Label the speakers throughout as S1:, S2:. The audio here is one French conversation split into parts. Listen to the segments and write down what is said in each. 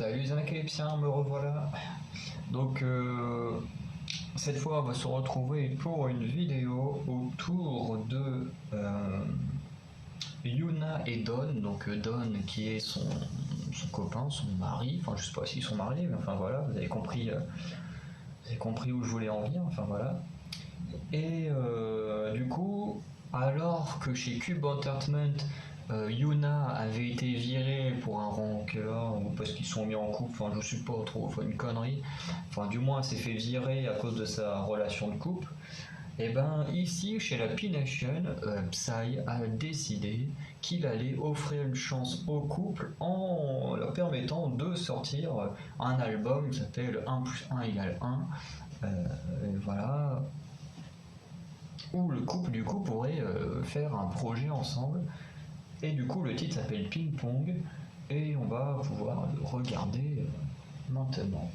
S1: Salut les Anacalypsiens, me revoilà. Donc cette fois on va se retrouver pour une vidéo autour de Yuna et Don. Donc Don qui est son copain, son mari, enfin je sais pas s'ils sont mariés, mais enfin voilà, vous avez compris où je voulais en venir, enfin voilà. Et du coup, alors que chez Cube Entertainment, Yuna avait été virée pour un rancœur ou parce qu'ils sont mis en couple, enfin je sais pas trop, enfin une connerie, enfin du moins elle s'est fait virer à cause de sa relation de couple. Et ben ici chez la P-Nation, Psy a décidé qu'il allait offrir une chance au couple en leur permettant de sortir un album qui s'appelle 1 plus 1 égale 1. Voilà, où le couple du coup pourrait faire un projet ensemble. Et du coup le titre s'appelle Ping Pong et on va pouvoir le regarder maintenant.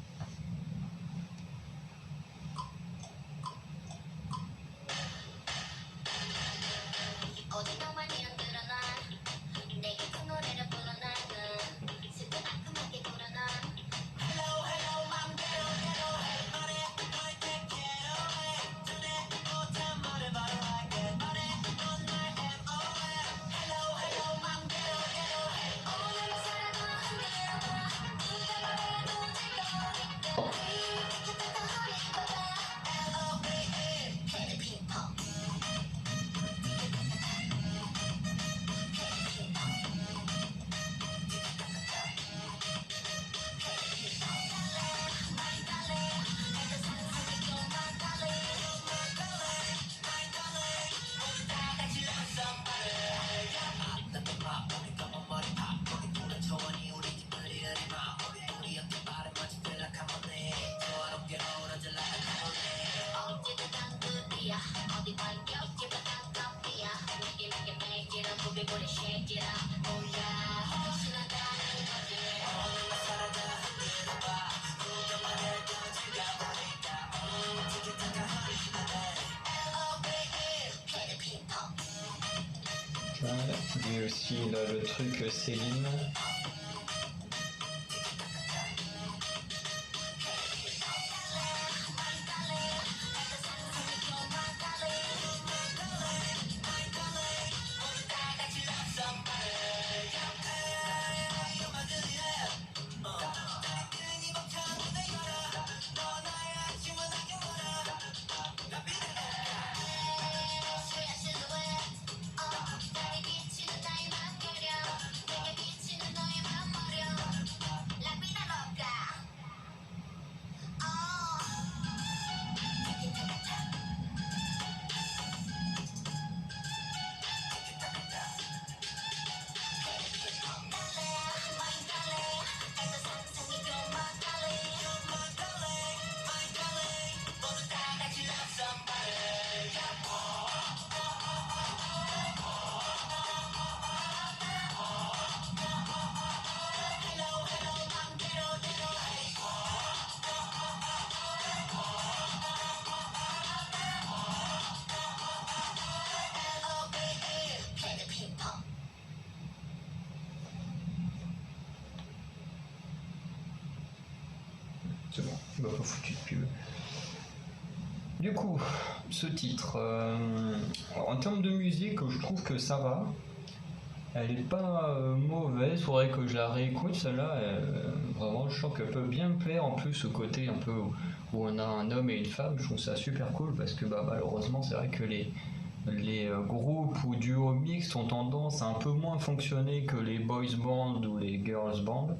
S1: Lui aussi il a le truc Céline. C'est bon, il m'a pas foutu de pub. Du coup, ce titre, en termes de musique, je trouve que ça va. Elle est pas mauvaise, faudrait que je la réécoute celle-là. Vraiment, je sens qu'elle peut bien me plaire. En plus, ce côté un peu où on a un homme et une femme, je trouve ça super cool parce que malheureusement, c'est vrai que les groupes ou duos mixtes ont tendance à un peu moins fonctionner que les boys bands ou les girls bands.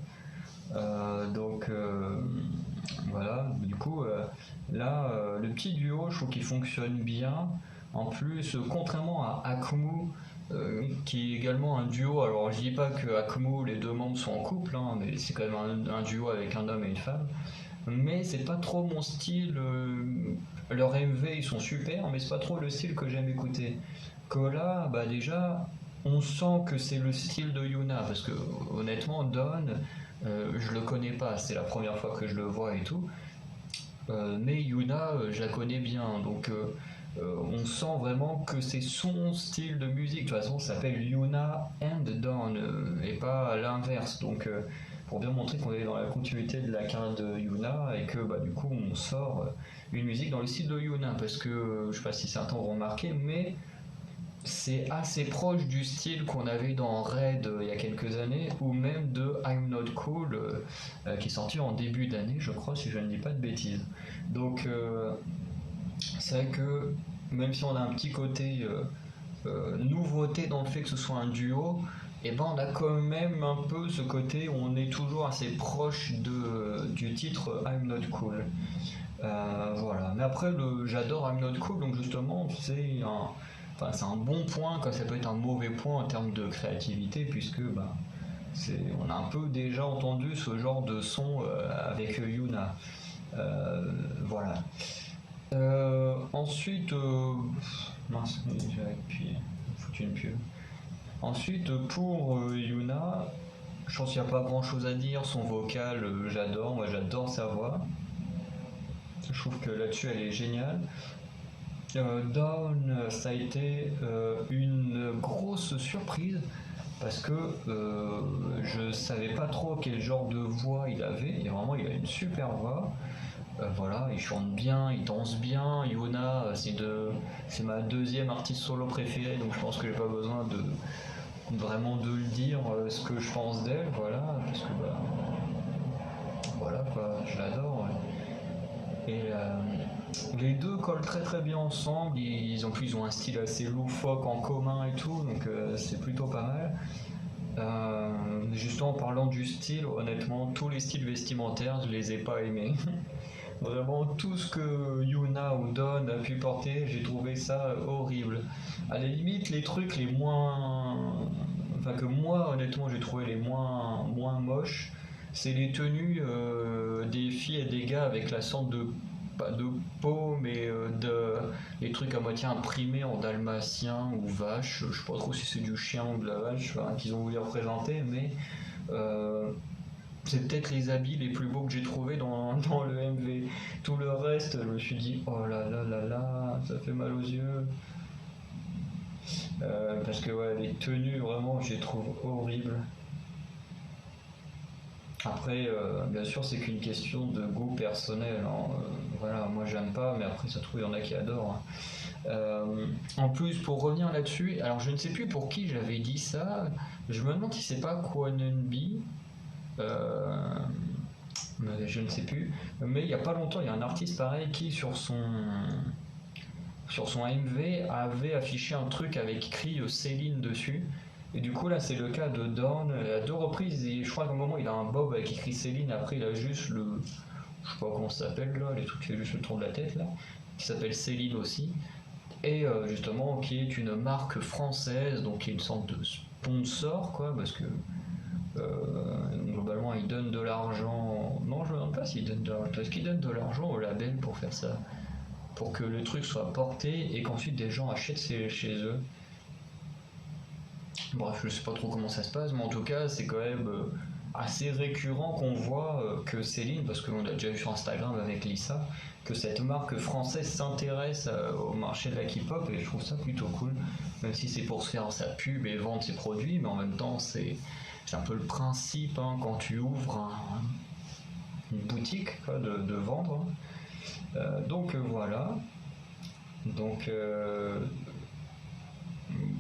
S1: Donc voilà, du coup là le petit duo je trouve qu'il fonctionne bien. En plus, contrairement à Akumu, qui est également un duo, alors je dis pas que Akumu les deux membres sont en couple, hein, mais c'est quand même un duo avec un homme et une femme. Mais c'est pas trop mon style. Leurs MV ils sont super, mais c'est pas trop le style que j'aime écouter. Que là, déjà, on sent que c'est le style de Yuna, parce que honnêtement, Don, je le connais pas, c'est la première fois que je le vois et tout. Mais Yuna, je la connais bien, donc on sent vraiment que c'est son style de musique. De toute façon, ça s'appelle Yuna and Don, et pas l'inverse. Donc pour bien montrer qu'on est dans la continuité de la carrière de Yuna et que du coup on sort une musique dans le style de Yuna parce que je sais pas si certains auront remarqué, mais c'est assez proche du style qu'on avait dans Raid il y a quelques années ou même de I'm Not Cool qui est sorti en début d'année, je crois, si je ne dis pas de bêtises. Donc c'est vrai que même si on a un petit côté nouveauté dans le fait que ce soit un duo, et on a quand même un peu ce côté où on est toujours assez proche du titre I'm Not Cool. Voilà. Mais après, j'adore I'm Not Cool, donc justement, c'est un bon point, quand ça peut être un mauvais point en termes de créativité, puisque on a un peu déjà entendu ce genre de son avec Yuna. Voilà. Ensuite, mince, j'ai foutu une pub. Ensuite, pour Yuna, je pense qu'il n'y a pas grand chose à dire. Son vocal, j'adore. Moi, j'adore sa voix. Je trouve que là-dessus, elle est géniale. Dawn, ça a été une grosse surprise parce que je savais pas trop quel genre de voix il avait. Et vraiment, il a une super voix. Voilà, il chante bien, il danse bien. Yuna, c'est ma deuxième artiste solo préférée, donc je pense que j'ai pas besoin vraiment de le dire ce que je pense d'elle, voilà, parce que voilà quoi, je l'adore. Ouais. Et les deux collent très très bien ensemble. Ils ont un style assez loufoque en commun et tout, donc c'est plutôt pas mal. Justement, en parlant du style, honnêtement, tous les styles vestimentaires, je les ai pas aimés. Vraiment, tout ce que Yuna ou Dawn a pu porter, j'ai trouvé ça horrible. À la limite, les trucs les moins. Enfin, que moi, honnêtement, j'ai trouvé les moins moches, c'est les tenues des filles et des gars avec la sorte de. Pas de peau, mais les trucs à moitié imprimés en dalmatien ou vache. Je sais pas trop si c'est du chien ou de la vache qu'ils ont voulu représenter, mais. C'est peut-être les habits les plus beaux que j'ai trouvés dans le MV. Tout le reste, je me suis dit, oh là là là là, ça fait mal aux yeux. Parce que ouais, les tenues, vraiment, je les trouve horribles. Après, bien sûr, c'est qu'une question de goût personnel. Hein. Voilà, moi j'aime pas, mais après, ça trouve, il y en a qui adorent. Hein. En plus, pour revenir là-dessus, alors je ne sais plus pour qui j'avais dit ça, je me demande si c'est pas Kwanenbi. Je ne sais plus, mais il n'y a pas longtemps, il y a un artiste pareil qui sur son AMV avait affiché un truc avec écrit Céline dessus. Et du coup là c'est le cas de Dawn, à deux reprises, et je crois qu'à un moment il a un bob avec écrit Céline, après il a juste je sais pas comment ça s'appelle là, les trucs qui fait juste le tour de la tête là, qui s'appelle Céline aussi, et justement qui est une marque française, donc qui est une sorte de sponsor quoi, parce que globalement, ils donnent de l'argent. Non, je ne me demande pas s'ils donnent de l'argent. Est-ce qu'ils donnent de l'argent au label pour faire ça? Pour que le truc soit porté et qu'ensuite des gens achètent chez eux. Bref, je sais pas trop comment ça se passe, mais en tout cas, c'est quand même assez récurrent qu'on voit que Céline, parce qu'on l'a déjà vu sur Instagram avec Lisa, que cette marque française s'intéresse au marché de la K-pop et je trouve ça plutôt cool, même si c'est pour se faire sa pub et vendre ses produits, mais en même temps, c'est un peu le principe hein, quand tu ouvres une boutique quoi, de vendre. Donc voilà. Donc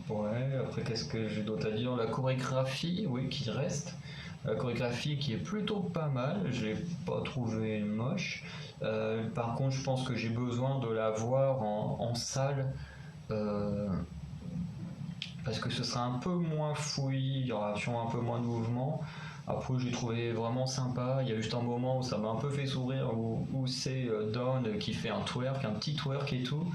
S1: ouais, après qu'est-ce que j'ai d'autre à dire? La chorégraphie, oui, qui reste. La chorégraphie qui est plutôt pas mal, je l'ai pas trouvé moche. Par contre, je pense que j'ai besoin de la voir en salle. Parce que ce sera un peu moins fouillis, il y aura sûrement un peu moins de mouvement. Après, j'ai trouvé vraiment sympa. Il y a juste un moment où ça m'a un peu fait sourire, où c'est Dawn qui fait un twerk, un petit twerk et tout.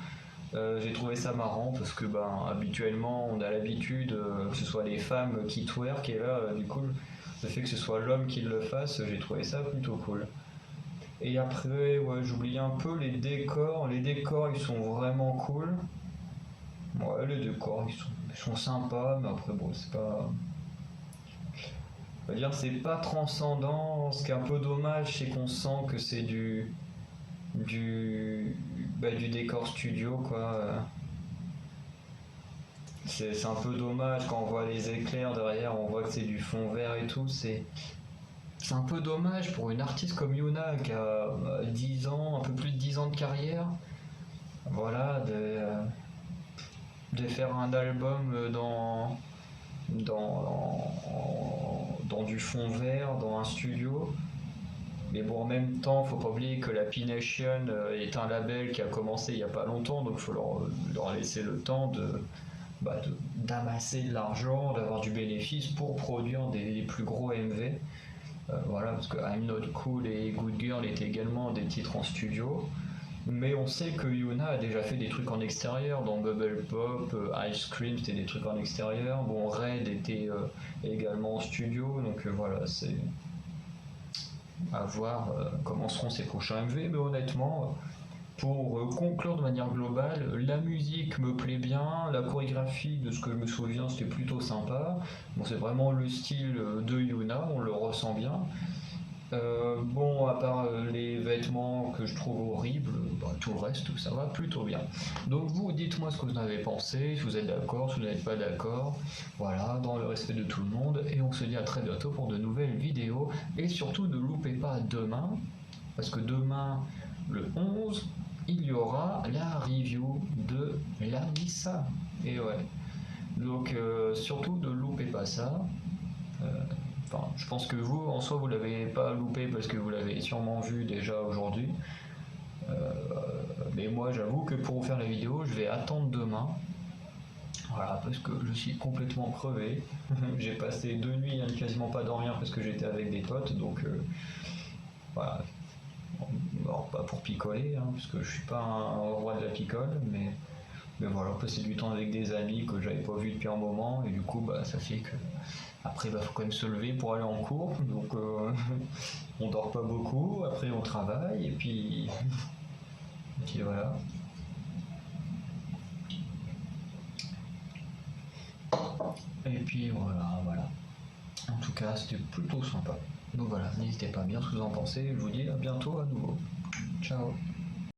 S1: J'ai trouvé ça marrant parce que habituellement, on a l'habitude que ce soit les femmes qui twerk et là, du coup, le fait que ce soit l'homme qui le fasse, j'ai trouvé ça plutôt cool. Et après, ouais, j'oublie un peu les décors. Les décors, ils sont vraiment cool. Ouais, les décors, ils sont sympas, mais après, bon, c'est pas. On va dire, c'est pas transcendant. Ce qui est un peu dommage, c'est qu'on sent que c'est du décor studio, quoi. C'est un peu dommage quand on voit les éclairs derrière, on voit que c'est du fond vert et tout. c'est un peu dommage pour une artiste comme Yuna qui a 10 ans, un peu plus de 10 ans de carrière, voilà, de faire un album dans du fond vert, dans un studio. Mais bon, en même temps, faut pas oublier que la P-Nation est un label qui a commencé il y a pas longtemps, donc il faut leur laisser le temps d'amasser de l'argent, d'avoir du bénéfice pour produire des plus gros MV. Voilà, parce que I'm Not Cool et Good Girl étaient également des titres en studio. Mais on sait que Yuna a déjà fait des trucs en extérieur, dans Bubble Pop, Ice Cream, c'était des trucs en extérieur. Bon, Red était également en studio, donc voilà, c'est à voir comment seront ses prochains MV. Mais honnêtement, pour conclure de manière globale, la musique me plaît bien, la chorégraphie, de ce que je me souviens, c'était plutôt sympa. Bon, c'est vraiment le style de Yuna, on le ressent bien. Bon, à part les vêtements que je trouve horribles, tout le reste, ça va plutôt bien. Donc vous, dites-moi ce que vous en avez pensé, si vous êtes d'accord, si vous n'êtes pas d'accord. Voilà, dans le respect de tout le monde. Et on se dit à très bientôt pour de nouvelles vidéos. Et surtout, ne loupez pas demain, parce que demain, le 11, il y aura la review de Lanissa. Et ouais. Donc surtout, ne loupez pas ça. Enfin, je pense que vous, en soi, vous l'avez pas loupé parce que vous l'avez sûrement vu déjà aujourd'hui. Mais moi, j'avoue que pour vous faire la vidéo, je vais attendre demain. Voilà, parce que je suis complètement crevé. J'ai passé 2 nuits à ne quasiment pas dormir parce que j'étais avec des potes, donc voilà. Alors, pas pour picoler, hein, parce que je suis pas un roi de la picole, mais voilà, passer du temps avec des amis que j'avais pas vu depuis un moment, et du coup, ça fait que après, faut quand même se lever pour aller en cours, donc on dort pas beaucoup, après on travaille, et puis voilà. Et puis voilà. En tout cas, c'était plutôt sympa. Donc voilà, n'hésitez pas à bien ce que vous en pensez, je vous dis à bientôt à nouveau. Ciao.